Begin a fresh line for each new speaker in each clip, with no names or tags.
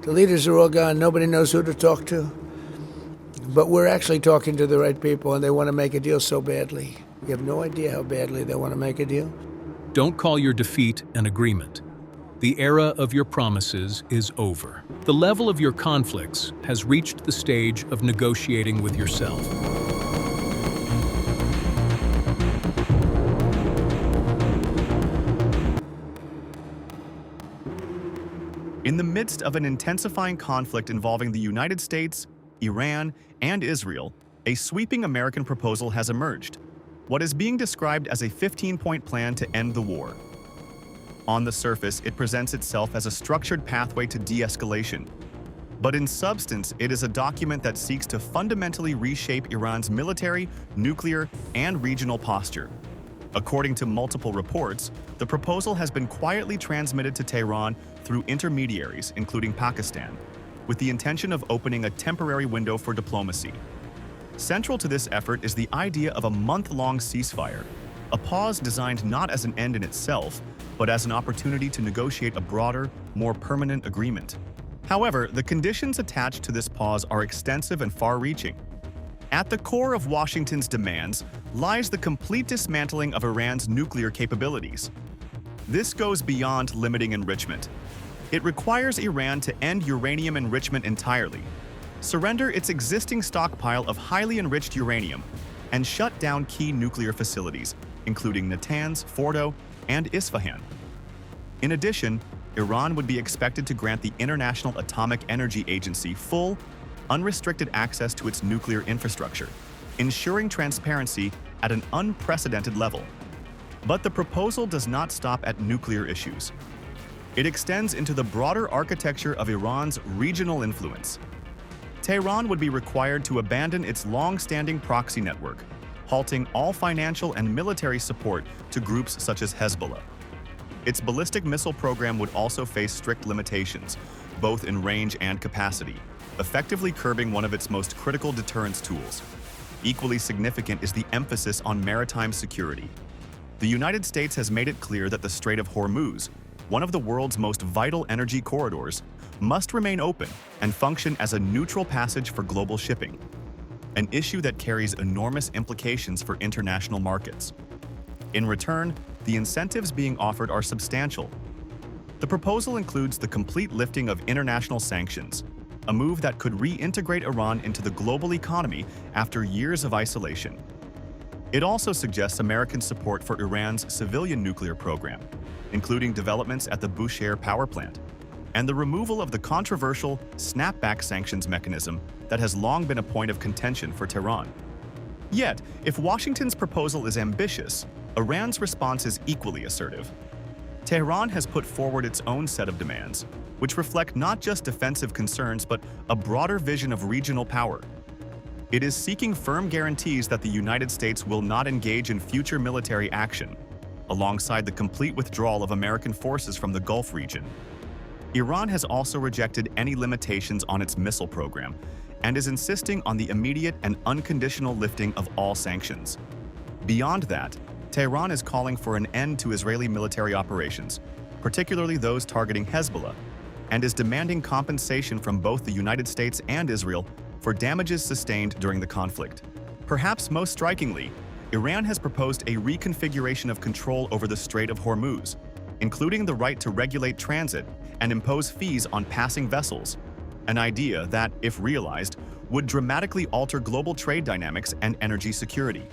The leaders are all gone. Nobody knows who to talk to. But we're actually talking to the right people, and they want to make a deal so badly. You have no idea how badly they want to make a deal.
Don't call your defeat an agreement. The era of your promises is over. The level of your conflicts has reached the stage of negotiating with yourself.
In the midst of an intensifying conflict involving the United States, Iran, and Israel, a sweeping American proposal has emerged, what is being described as a 15-point plan to end the war. On the surface, it presents itself as a structured pathway to de-escalation. But in substance, it is a document that seeks to fundamentally reshape Iran's military, nuclear, and regional posture. According to multiple reports, the proposal has been quietly transmitted to Tehran through intermediaries, including Pakistan, with the intention of opening a temporary window for diplomacy. Central to this effort is the idea of a month-long ceasefire, a pause designed not as an end in itself, but as an opportunity to negotiate a broader, more permanent agreement. However, the conditions attached to this pause are extensive and far-reaching. At the core of Washington's demands lies the complete dismantling of Iran's nuclear capabilities. This goes beyond limiting enrichment. It requires Iran to end uranium enrichment entirely, surrender its existing stockpile of highly enriched uranium, and shut down key nuclear facilities, including Natanz, Fordo, and Isfahan. In addition, Iran would be expected to grant the International Atomic Energy Agency full, unrestricted access to its nuclear infrastructure, ensuring transparency at an unprecedented level. But the proposal does not stop at nuclear issues. It extends into the broader architecture of Iran's regional influence. Tehran would be required to abandon its long-standing proxy network, halting all financial and military support to groups such as Hezbollah. Its ballistic missile program would also face strict limitations, both in range and capacity, effectively curbing one of its most critical deterrence tools. Equally significant is the emphasis on maritime security. The United States has made it clear that the Strait of Hormuz, one of the world's most vital energy corridors, must remain open and function as a neutral passage for global shipping, an issue that carries enormous implications for international markets. In return, the incentives being offered are substantial. The proposal includes the complete lifting of international sanctions, a move that could reintegrate Iran into the global economy after years of isolation. It also suggests American support for Iran's civilian nuclear program, including developments at the Bushehr power plant, and the removal of the controversial snapback sanctions mechanism that has long been a point of contention for Tehran. Yet, if Washington's proposal is ambitious, Iran's response is equally assertive. Tehran has put forward its own set of demands, which reflect not just defensive concerns but a broader vision of regional power. It is seeking firm guarantees that the United States will not engage in future military action, alongside the complete withdrawal of American forces from the Gulf region. Iran has also rejected any limitations on its missile program and is insisting on the immediate and unconditional lifting of all sanctions. Beyond that, Tehran is calling for an end to Israeli military operations, particularly those targeting Hezbollah, and is demanding compensation from both the United States and Israel for damages sustained during the conflict. Perhaps most strikingly, Iran has proposed a reconfiguration of control over the Strait of Hormuz, including the right to regulate transit and impose fees on passing vessels, an idea that, if realized, would dramatically alter global trade dynamics and energy security.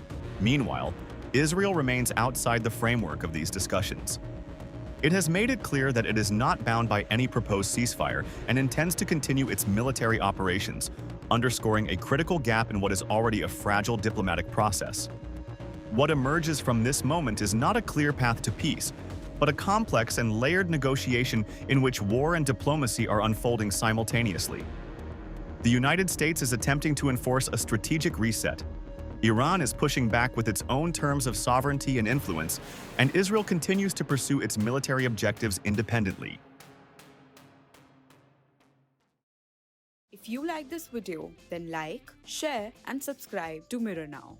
Meanwhile, Israel remains outside the framework of these discussions. It has made it clear that it is not bound by any proposed ceasefire and intends to continue its military operations, underscoring a critical gap in what is already a fragile diplomatic process. What emerges from this moment is not a clear path to peace, but a complex and layered negotiation in which war and diplomacy are unfolding simultaneously. The United States is attempting to enforce a strategic reset. Iran is pushing back with its own terms of sovereignty and influence, and Israel continues to pursue its military objectives independently.
If you like this video, then like, share, and subscribe to Mirror Now.